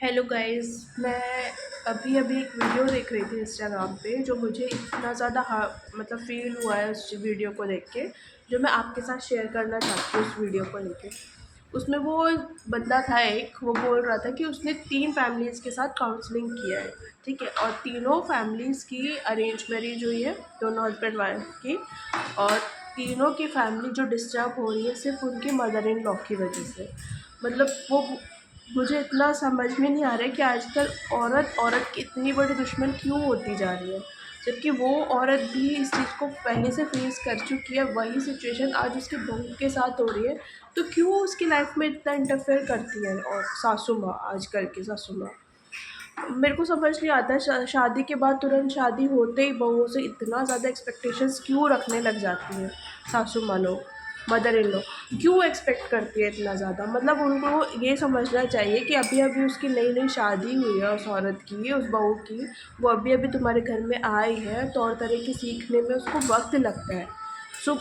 Hello guys. मैं अभी अभी एक वीडियो देख रही थी इंस्टाग्राम पे, जो मुझे इतना ज़्यादा मतलब फ़ील हुआ है उस वीडियो को देख के, जो मैं आपके साथ शेयर करना चाहती हूँ उस वीडियो को लेके। उसमें वो बंदा था एक, वो बोल रहा था कि उसने 3 फैमिलीज़ के साथ काउंसलिंग किया है, ठीक है? और तीनों फैमिलीज़ की अरेंज मैरिज हुई है, दोनों हस्बैंड वाइफ की। और तीनों की फैमिली जो डिस्टर्ब हो रही है सिर्फ़ उनकी मदर इन लॉ की वजह से। मतलब वो मुझे इतना समझ में नहीं आ रहा है कि आजकल औरत की इतनी बड़ी दुश्मन क्यों होती जा रही है, जबकि वो औरत भी इस चीज़ को पहले से फेस कर चुकी है। वही सिचुएशन आज उसकी बहू के साथ हो रही है, तो क्यों उसकी लाइफ में इतना इंटरफेयर करती है? और सासू माँ, आजकल की सासू माँ, मेरे को समझ नहीं आता शादी के बाद तुरंत शादी होते ही बहुओं से इतना ज़्यादा एक्सपेक्टेशंस क्यों रखने लग जाती हैं सासू माँ लोग, मदर इन लॉ क्यों एक्सपेक्ट करती है इतना ज़्यादा? मतलब उनको ये समझना चाहिए कि अभी अभी उसकी नई नई शादी हुई है, उस औरत की, उस बहू की। वो अभी अभी तुम्हारे घर में आई है, तौर तरीके सीखने में उसको वक्त लगता है। सो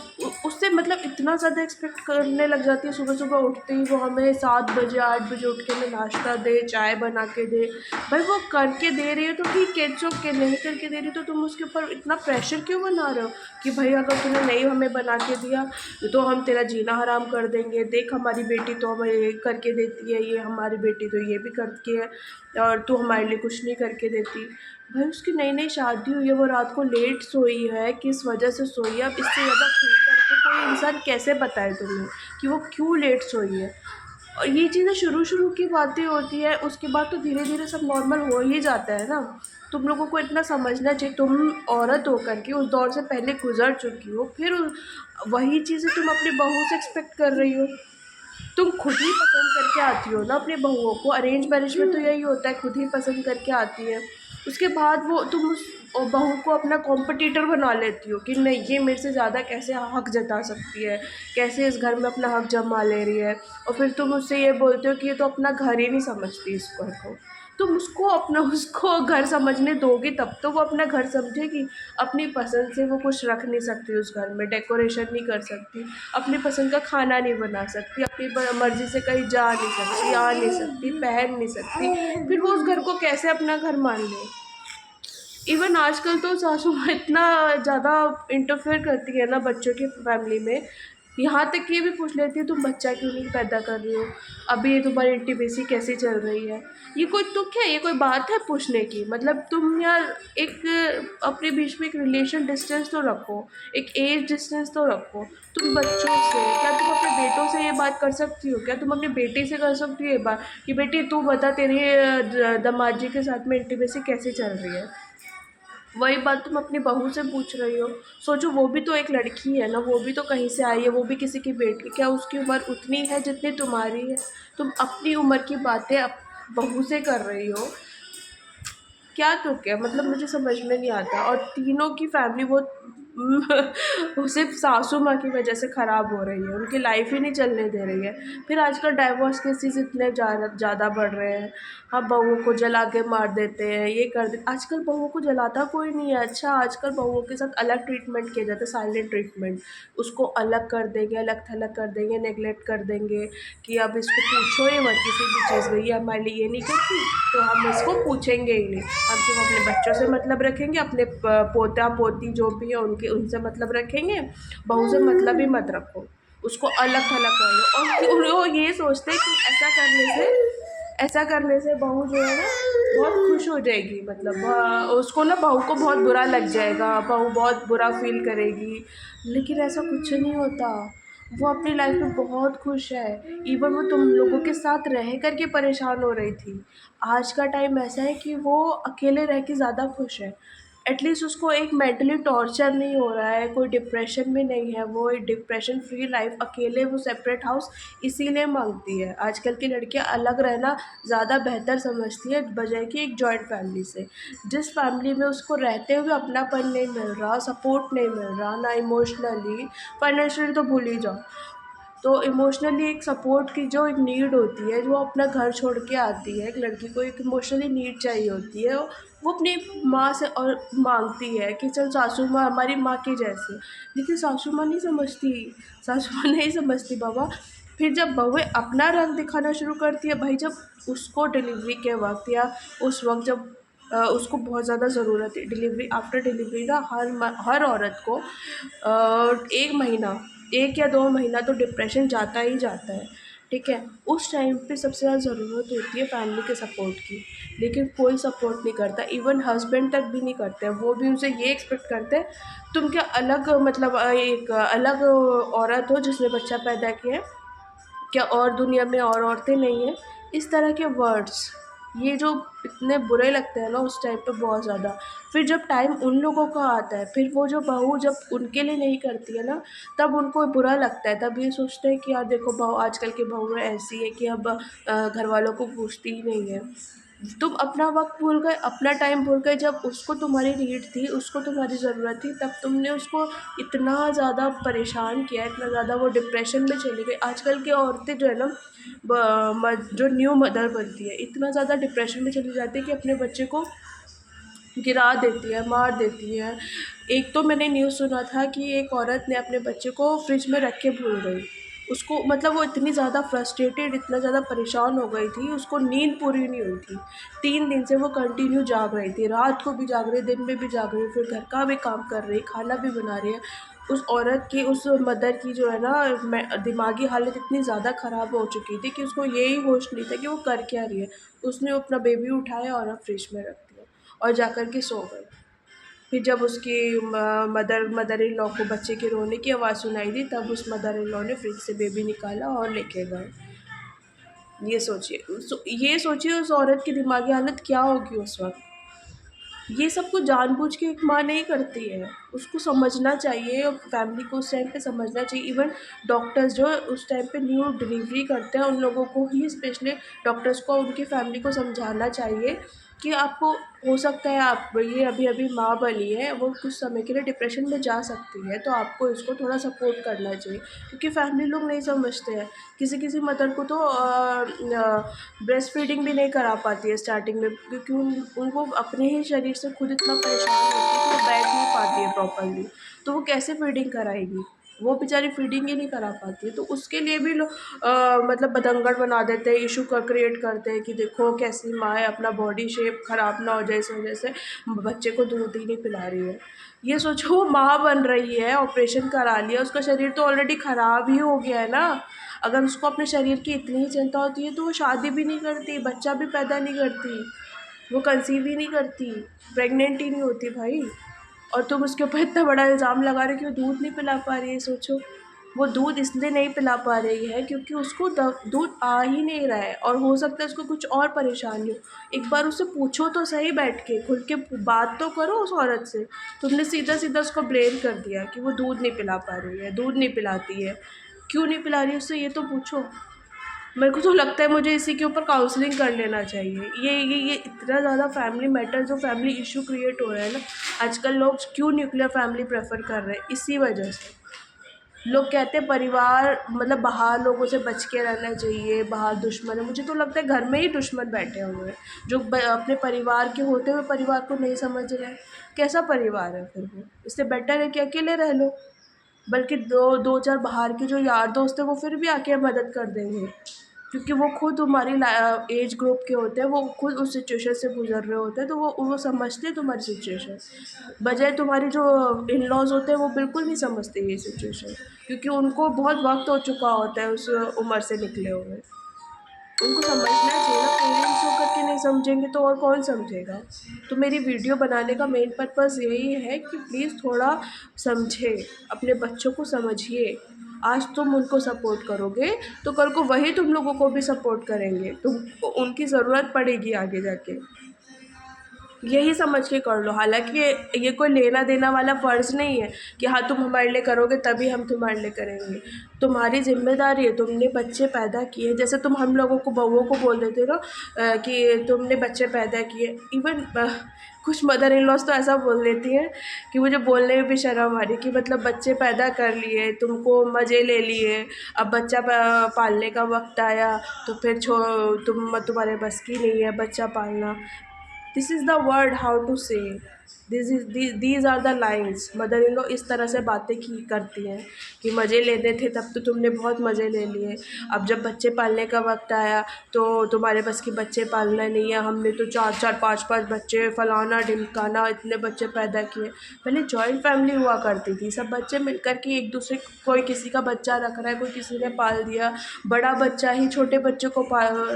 उससे मतलब इतना ज़्यादा एक्सपेक्ट करने लग जाती है। सुबह सुबह उठते ही वो हमें 7 बजे 8 बजे उठ के हमें नाश्ता दे, चाय बना के दे। भाई वो करके दे रही है तो ठीक है, इट्स ओके। नहीं करके दे रही तो तुम उसके ऊपर इतना प्रेशर क्यों बना रहे हो कि भाई अगर तूने नहीं हमें बना के दिया तो हम तेरा जीना हराम कर देंगे। देख हमारी बेटी तो हमें ये करके देती है, ये हमारी बेटी तो ये भी करती है, और तू हमारे लिए कुछ नहीं करके देती। भाई उसकी नई नई शादी हुई है, वो रात को लेट सोई है, किस वजह से सोई है? अब इससे ज़्यादा खुल करके कोई इंसान कैसे बताए तुम्हें कि वो क्यों लेट सोई है? और ये चीज़ें शुरू-शुरू की बातें होती है, उसके बाद तो धीरे-धीरे सब नॉर्मल हो ही जाता है ना। तुम लोगों को इतना समझना चाहिए, तुम औरत होकर के उस दौर से पहले गुज़र चुकी हो, फिर वही चीज़ें तुम अपनी बहू से एक्सपेक्ट कर रही हो। तुम खुद ही पसंद करके आती हो ना अपनी बहुओं को। अरेंज मैरिज में तो यही होता है, खुद ही पसंद करके आती है। उसके बाद वो तुम उस बहू को अपना कॉम्पिटिटर बना लेती हो कि नहीं, ये मेरे से ज़्यादा कैसे हक जता सकती है, कैसे इस घर में अपना हक जमा ले रही है। और फिर तुम उससे ये बोलते हो कि ये तो अपना घर ही नहीं समझती इस घर को। तुम उसको घर समझने दोगी तब तो वो अपना घर समझेगी। अपनी पसंद से वो कुछ रख नहीं सकती उस घर में, डेकोरेशन नहीं कर सकती, अपनी पसंद का खाना नहीं बना सकती, अपनी मर्ज़ी से कहीं जा नहीं सकती, आ नहीं सकती, पहन नहीं सकती। फिर वो उस घर को कैसे अपना घर मान ले? इवन आजकल तो सासू माँ इतना ज़्यादा इंटरफेयर करती है ना बच्चों की फैमिली में, यहाँ तक कि ये भी पूछ लेती है तुम बच्चा क्यों नहीं पैदा कर रही हो, अभी ये तुम्हारी इंटीमेसी कैसी चल रही है? ये कोई तुक है? ये कोई बात है पूछने की? मतलब तुम यार एक अपने बीच में एक रिलेशन डिस्टेंस तो रखो, एक एज डिस्टेंस तो रखो। तुम बच्चों से क्या, तुम अपने बेटों से ये बात कर सकती हो क्या? तुम अपनी बेटी से कर सकती हो ये बात कि बेटी तू बता तेरी दामाद जी के साथ में इंटीमेसी कैसी चल रही है? वही बात तुम अपनी बहू से पूछ रही हो। सोचो, वो भी तो एक लड़की है ना, वो भी तो कहीं से आई है, वो भी किसी की बेटी। क्या उसकी उम्र उतनी है जितनी तुम्हारी है? तुम अपनी उम्र की बातें बहू से कर रही हो। क्या तुक है? मतलब मुझे समझ में नहीं आता। और तीनों की फैमिली बहुत वो सिर्फ सासू माँ की वजह से ख़राब हो रही है, उनकी लाइफ ही नहीं चलने दे रही है। फिर आजकल डाइवोर्स केसेस इतने ज़्यादा बढ़ रहे हैं। हाँ, बहुओं को जला के मार देते हैं, ये कर देते। आजकल बहुओं को जलाता कोई नहीं है। अच्छा, आजकल बहुओं के साथ अलग ट्रीटमेंट किया जाता है, साइलेंट ट्रीटमेंट। उसको अलग कर देंगे, अलग थलग कर देंगे, नेगलेक्ट कर देंगे कि अब इसको पूछो ही मत किसी भी चीज़ में, ये हमारे लिए ये नहीं करती तो हम इसको पूछेंगे ही नहीं। हम सिर्फ अपने बच्चों से मतलब रखेंगे, अपने पोता पोती जो भी है उनके उनसे मतलब रखेंगे। बहू से मतलब ही मत रखो, उसको अलग थलग कर लो। और वो ये सोचते हैं कि ऐसा करने से बहू जो है ना बहुत खुश हो जाएगी। मतलब उसको ना, बहू को बहुत बुरा लग जाएगा, बहू बहुत बुरा फील करेगी। लेकिन ऐसा कुछ नहीं होता। वो अपनी लाइफ में बहुत खुश है। इवन वो तुम लोगों के साथ रह कर के परेशान हो रही थी। आज का टाइम ऐसा है कि वो अकेले रह के ज़्यादा खुश है। एटलीस्ट उसको एक मेंटली टॉर्चर नहीं हो रहा है, कोई डिप्रेशन में नहीं है, वो एक डिप्रेशन फ्री लाइफ, अकेले वो सेपरेट हाउस इसीलिए मांगती है। आजकल की लड़कियां अलग रहना ज़्यादा बेहतर समझती है बजाय कि एक जॉइंट फैमिली से। जिस फैमिली में उसको रहते हुए अपनापन नहीं मिल रहा, सपोर्ट नहीं मिल रहा, ना इमोशनली, फाइनेंशियली तो भूल ही जाओ। तो इमोशनली एक सपोर्ट की जो एक नीड होती है, जो अपना घर छोड़ के आती है, एक लड़की को एक इमोशनली नीड चाहिए होती है, वो अपनी माँ से और मांगती है कि चल सासू माँ हमारी माँ की जैसी। लेकिन सासू माँ नहीं समझती, सासू माँ नहीं समझती बाबा। फिर जब बहुएँ अपना रंग दिखाना शुरू करती है भाई, जब उसको डिलीवरी के वक़्त या उस वक़्त जब उसको बहुत ज़्यादा ज़रूरत है डिलीवरी, आफ्टर डिलीवरी ना हर औरत को 1 महीना, 1 या 2 महीना तो डिप्रेशन जाता ही जाता है, ठीक है? उस टाइम पे सबसे ज़्यादा ज़रूरत होती है फैमिली के सपोर्ट की, लेकिन कोई सपोर्ट नहीं करता, इवन हस्बैंड तक भी नहीं करते हैं। वो भी उनसे ये एक्सपेक्ट करते हैं, तुम क्या अलग मतलब एक अलग औरत हो जिसने बच्चा पैदा किया है, क्या और दुनिया में और औरतें नहीं हैं? इस तरह के वर्ड्स, ये जो इतने बुरे लगते हैं ना उस टाइम पे बहुत ज़्यादा। फिर जब टाइम उन लोगों का आता है, फिर वो जो बहू जब उनके लिए नहीं करती है ना, तब उनको बुरा लगता है। तब ये सोचते हैं कि यार देखो बहू, आजकल की बहुएँ ऐसी है कि अब घरवालों को पूछती ही नहीं है। तुम अपना वक़्त भूल गए, अपना टाइम भूल गए, जब उसको तुम्हारी नीड थी, उसको तुम्हारी ज़रूरत थी, तब तुमने उसको इतना ज़्यादा परेशान किया, इतना ज़्यादा वो डिप्रेशन में चली गई। आजकल की औरतें जो है ना, जो न्यू मदर बनती है, इतना ज़्यादा डिप्रेशन में चली जाती है कि अपने बच्चे को गिरा देती है, मार देती है। एक तो मैंने न्यूज़ सुना था कि एक औरत ने अपने बच्चे को फ्रिज में रख के भूल गई। उसको मतलब वो इतनी ज़्यादा फ्रस्ट्रेटेड, इतना ज़्यादा परेशान हो गई थी, उसको नींद पूरी नहीं हुई थी। 3 दिन से वो कंटिन्यू जाग रही थी, रात को भी जाग रही, दिन में भी जाग रही, फिर घर का भी काम कर रही, खाना भी बना रही है। उस औरत की, उस मदर की जो है ना, दिमागी हालत इतनी ज़्यादा ख़राब हो चुकी थी कि उसको यही होश नहीं था कि वो कर क्या रही है। उसने अपना बेबी उठाया और फ्रिज में रख दिया और जाकर के सो गई। फिर जब उसकी मदर इन लॉ को बच्चे के रोने की आवाज़ सुनाई दी, तब उस मदर इन लॉ ने फ्रिज से बेबी निकाला और लेके गए। ये सोचिए उस औरत की दिमागी हालत क्या होगी उस वक़्त। ये सब कुछ जानबूझ के एक माँ नहीं करती है, उसको समझना चाहिए और फैमिली को उस टाइम पे समझना चाहिए। इवन डॉक्टर्स जो उस टाइम पे न्यू डिलीवरी करते हैं, उन लोगों को ही, स्पेशली डॉक्टर्स को, उनकी फैमिली को समझाना चाहिए कि आपको, हो सकता है आप ये अभी-अभी माँ बनी है, वो कुछ समय के लिए डिप्रेशन में जा सकती है, तो आपको इसको थोड़ा सपोर्ट करना चाहिए। क्योंकि फैमिली लोग नहीं समझते हैं। किसी-किसी मदर को तो ब्रेस्ट फीडिंग भी नहीं करा पाती है स्टार्टिंग में, क्योंकि उनको अपने ही शरीर से खुद इतना परेशान होती है कि वो बैठ नहीं पाती है प्रॉपर्ली, तो वो कैसे फीडिंग कराएगी? वो बेचारी फीडिंग ही नहीं करा पाती है। तो उसके लिए भी लोग मतलब बतंगड़ बना देते हैं, इशू का क्रिएट करते हैं कि देखो कैसी माँ है, अपना बॉडी शेप ख़राब ना हो जाए इस वजह से बच्चे को दूध ही नहीं पिला रही है। ये सोचो वो माँ बन रही है, ऑपरेशन करा लिया, उसका शरीर तो ऑलरेडी ख़राब ही हो गया है ना। अगर उसको अपने शरीर की इतनी ही चिंता होती है तो वो शादी भी नहीं करती, बच्चा भी पैदा नहीं करती, वो कंसीव ही नहीं करती, प्रेग्नेंट ही नहीं होती भाई। और तुम उसके ऊपर इतना बड़ा इल्ज़ाम लगा रहे हो कि वो दूध नहीं पिला पा रही है। सोचो, वो दूध इसलिए नहीं पिला पा रही है क्योंकि उसको दूध आ ही नहीं रहा है, और हो सकता है उसको कुछ और परेशानी हो। एक बार उससे पूछो तो सही, बैठ के खुल के बात तो करो उस औरत से। तुमने सीधा सीधा उसको ब्लेम कर दिया कि वो दूध नहीं पिला पा रही है, दूध नहीं पिलाती है, क्यों नहीं पिला रही है, उससे ये तो पूछो। मेरे को तो लगता है मुझे इसी के ऊपर काउंसलिंग कर लेना चाहिए। ये इतना ज़्यादा फैमिली मैटर, जो फैमिली इशू क्रिएट हो रहा है ना, आजकल लोग क्यों न्यूक्लियर फैमिली प्रेफर कर रहे हैं, इसी वजह से। लोग कहते हैं परिवार मतलब बाहर लोगों से बच के रहना चाहिए, बाहर दुश्मन है। मुझे तो लगता है घर में ही दुश्मन बैठे हुए हैं, जो अपने परिवार के होते हुए परिवार को नहीं समझ रहे हैं। कैसा परिवार है फिर वो? इससे बेटर है कि अकेले रह लो। बल्कि दो चार बाहर के जो यार दोस्त हैं वो फिर भी आके मदद कर देंगे, क्योंकि वो खुद हमारी एज ग्रुप के होते हैं, वो खुद उस सिचुएशन से गुजर रहे होते हैं, तो वो समझते हैं तुम्हारी सिचुएशन। बजाय तुम्हारे जो इन लॉज होते हैं वो बिल्कुल नहीं समझते ये सिचुएशन, क्योंकि उनको बहुत वक्त हो चुका होता है उस उम्र से निकले हुए। उनको समझना चाहिए ना, पेरेंट्स होकर के नहीं समझेंगे तो और कौन समझेगा। तो मेरी वीडियो बनाने का मेन पर्पज़ यही है कि प्लीज़ थोड़ा समझें, अपने बच्चों को समझिए। आज तुम उनको सपोर्ट करोगे तो कल को वही तुम लोगों को भी सपोर्ट करेंगे, तुमको उनकी ज़रूरत पड़ेगी आगे जाके। यही समझ के कर लो। हालाँकि ये कोई लेना-देना वाला फ़र्ज़ नहीं है कि हाँ, तुम हमारे लिए करोगे तभी हम तुम्हारे लिए करेंगे। तुम्हारी ज़िम्मेदारी है, तुमने बच्चे पैदा किए, जैसे तुम हम लोगों को, बहुओं को बोल देते हो ना कि तुमने बच्चे पैदा किए। इवन कुछ मदर इन लॉज़ तो ऐसा बोल देती हैं कि मुझे बोलने में भी शर्म आ रही है कि मतलब बच्चे पैदा कर लिए, तुमको मज़े ले लिए, अब बच्चा पालने का वक़्त आया तो फिर तुम्हारे बस की नहीं है बच्चा पालना। This is the word how to say. These are the lines. Mother in law इस तरह से बातें की करती हैं कि मज़े लेने थे तब तो तुमने बहुत मज़े ले लिए, अब जब बच्चे पालने का वक्त आया तो तुम्हारे बस की बच्चे पालना नहीं है, हमने तो 4-4 5-5 बच्चे फलाना ढिमकाना इतने बच्चे पैदा किए। पहले जॉइंट फैमिली हुआ करती थी, सब बच्चे मिलकर के एक दूसरे, कोई किसी का बच्चा रख रहा है, कोई किसी ने पाल दिया, बड़ा बच्चा ही छोटे बच्चे को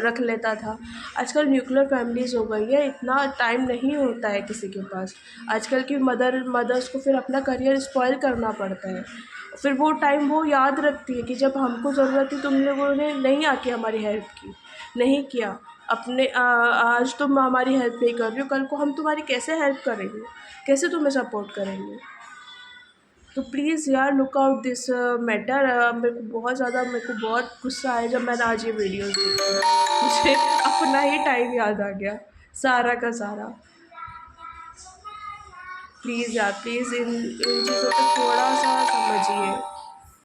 रख लेता था। आजकल न्यूक्लियर फैमिलीज़ हो गई है, इतना टाइम नहीं होता है किसी के पास। आजकल की मदर्स को फिर अपना करियर स्पॉइल करना पड़ता है। फिर वो टाइम वो याद रखती है कि जब हमको ज़रूरत थी तुम लोगों ने नहीं आके हमारी हेल्प की, नहीं किया। आज तुम हमारी हेल्प नहीं कर रही हो, कल को हम तुम्हारी कैसे हेल्प करेंगे, कैसे तुम्हें सपोर्ट करेंगे। तो प्लीज़ यार लुक आउट दिस मैटर। मेरे को बहुत गुस्सा आया जब मैंने आज ये वीडियोज़ देखी। मुझे अपना ही टाइम याद आ गया सारा का सारा। प्लीज़ यार प्लीज़ इन चीज़ों को थोड़ा सा समझिए।